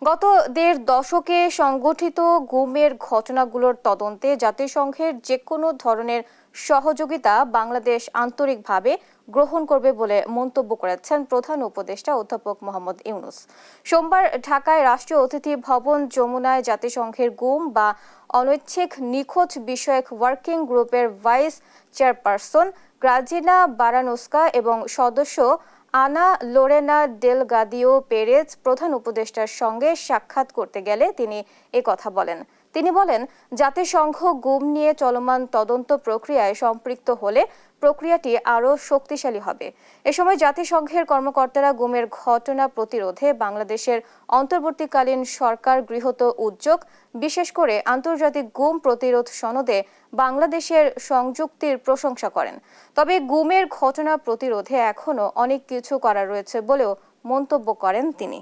গত দেড় দশকে সংগঠিত গুমের ঘটনাগুলোর তদন্তে জাতিসংঘের যে কোনো ধরনের সহযোগিতা বাংলাদেশ আন্তরিকভাবে গ্রহণ করবে বলে মন্তব্য করেছেন প্রধান উপদেষ্টা অধ্যাপক মোহাম্মদ ইউনূস। সোমবার ঢাকায় রাষ্ট্রীয় অতিথি ভবন যমুনায় জাতিসংঘের গুম বা অনৈচ্ছিক নিখোঁজ বিষয়ক ওয়ার্কিং গ্রুপের ভাইস চেয়ারপারসন গ্রাজিনা বারানোস্কা এবং সদস্য আনা লোরেনা ডেলগাদিও পেরেজ প্রধান উপদেষ্টার সঙ্গে সাক্ষাৎ করতে গেলে তিনি কথা বলেন। তিনি বলেন, জাতিসংঘ গুম নিয়ে চলমান তদন্ত প্রক্রিয়ায় সম্পৃক্ত হলে প্রক্রিয়াটি আরও শক্তিশালী হবে। এ সময় জাতিসংঘের কর্মকর্তারা গুমের ঘটনা প্রতিরোধে বাংলাদেশের অন্তর্বর্তীকালীন সরকার গৃহীত উদ্যোগ, বিশেষ করে আন্তর্জাতিক গুম প্রতিরোধ সনদে বাংলাদেশের সংযুক্তির প্রশংসা করেন। তবে গুমের ঘটনা প্রতিরোধে এখনও অনেক কিছু করা রয়েছে বলেও মন্তব্য করেন তিনি।